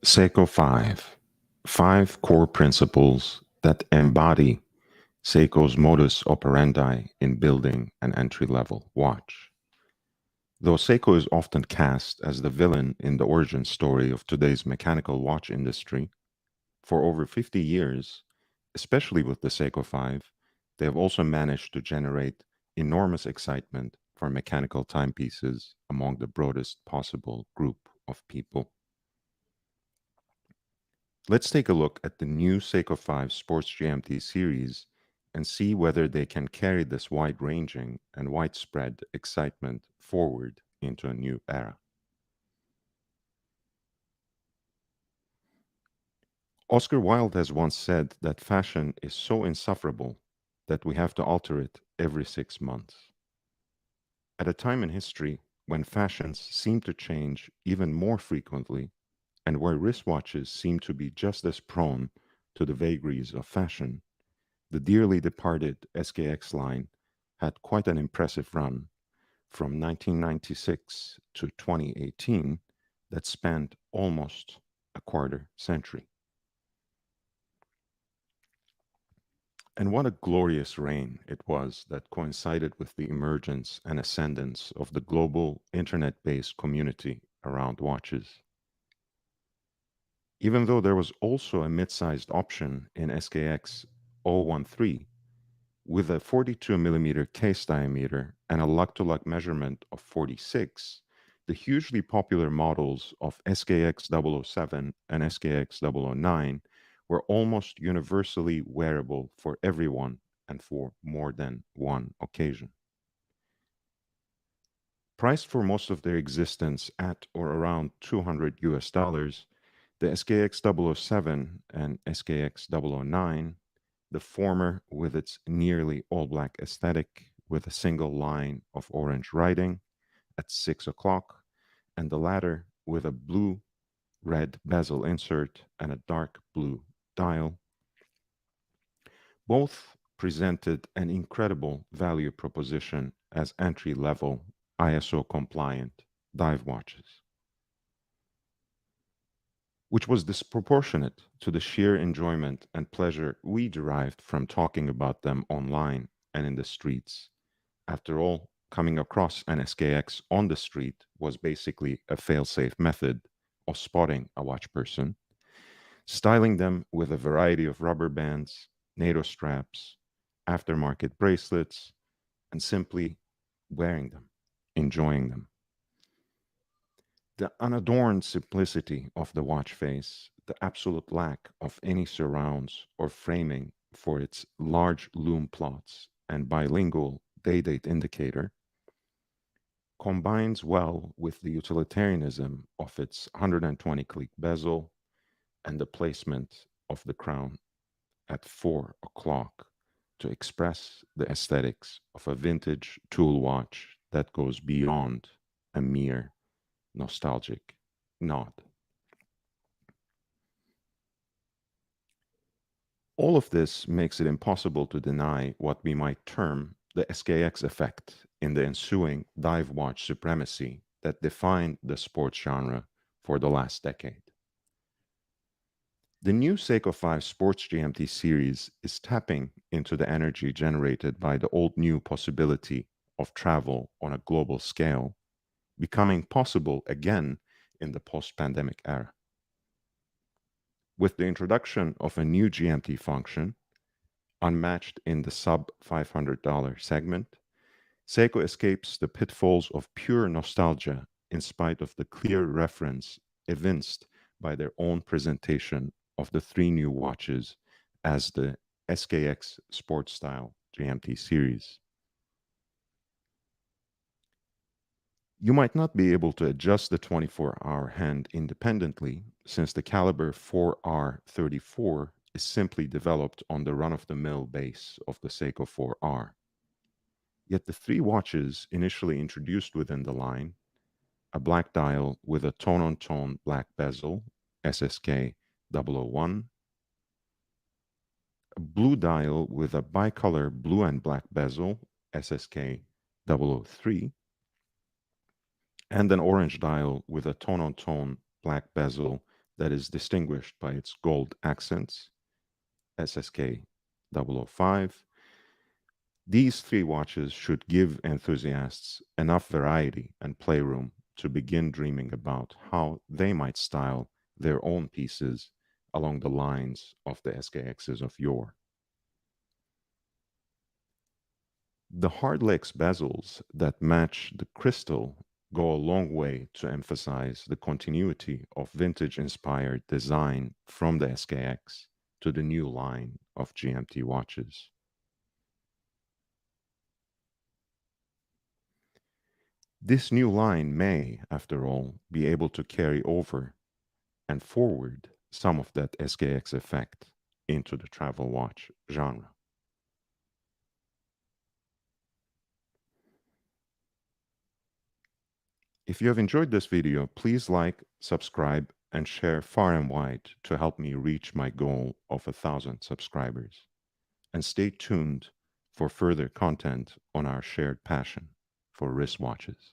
Seiko 5. Five core principles that embody Seiko's modus operandi in building an entry-level watch. Though Seiko is often cast as the villain in the origin story of today's mechanical watch industry, for over 50 years, especially with the Seiko 5, they have also managed to generate enormous excitement for mechanical timepieces among the broadest possible group of people. Let's take a look at the new Seiko 5 Sports GMT series and see whether they can carry this wide-ranging and widespread excitement forward into a new era. Oscar Wilde has once said that fashion is so insufferable that we have to alter it every 6 months. At a time in history when fashions seem to change even more frequently and where wristwatches seem to be just as prone to the vagaries of fashion, the dearly departed SKX line had quite an impressive run from 1996 to 2018 that spanned almost a quarter century. And what a glorious reign it was that coincided with the emergence and ascendance of the global internet-based community around watches. Even though there was also a mid-sized option in SKX 013 with a 42mm case diameter and a lug-to-lug measurement of 46, the hugely popular models of SKX 007 and SKX 009 were almost universally wearable for everyone and for more than one occasion. Priced for most of their existence at or around $200, the SKX 007 and SKX 009, the former with its nearly all-black aesthetic with a single line of orange writing at 6 o'clock, and the latter with a blue-red bezel insert and a dark blue dial, both presented an incredible value proposition as entry-level ISO-compliant dive watches, which was disproportionate to the sheer enjoyment and pleasure we derived from talking about them online and in the streets. After all, coming across an SKX on the street was basically a fail-safe method of spotting a watch person, styling them with a variety of rubber bands, NATO straps, aftermarket bracelets, and simply wearing them, enjoying them. The unadorned simplicity of the watch face, the absolute lack of any surrounds or framing for its large lume plots and bilingual day-date indicator, combines well with the utilitarianism of its 120-click bezel and the placement of the crown at 4 o'clock to express the aesthetics of a vintage tool watch that goes beyond a mere nostalgic nod. All of this makes it impossible to deny what we might term the SKX effect in the ensuing dive watch supremacy that defined the sports genre for the last decade. The new Seiko 5 Sports GMT series is tapping into the energy generated by the old-new possibility of travel on a global scale, becoming possible again in the post-pandemic era. With the introduction of a new GMT function, unmatched in the sub-$500 segment, Seiko escapes the pitfalls of pure nostalgia in spite of the clear reference evinced by their own presentation of the three new watches as the SKX Sport Style GMT series. You might not be able to adjust the 24-hour hand independently, since the caliber 4R34 is simply developed on the run-of-the-mill base of the Seiko 4R. Yet the three watches initially introduced within the line, a black dial with a tone-on-tone black bezel, SSK 001, a blue dial with a bicolor blue and black bezel, SSK 003, and an orange dial with a tone-on-tone black bezel, that is distinguished by its gold accents, SSK 005. These three watches should give enthusiasts enough variety and playroom to begin dreaming about how they might style their own pieces along the lines of the SKXs of yore. The hardlex bezels that match the crystal go a long way to emphasize the continuity of vintage-inspired design from the SKX to the new line of GMT watches. This new line may, after all, be able to carry over and forward some of that SKX effect into the travel watch genre. If you have enjoyed this video, please like, subscribe, and share far and wide to help me reach my goal of 1,000 subscribers. And stay tuned for further content on our shared passion for wristwatches.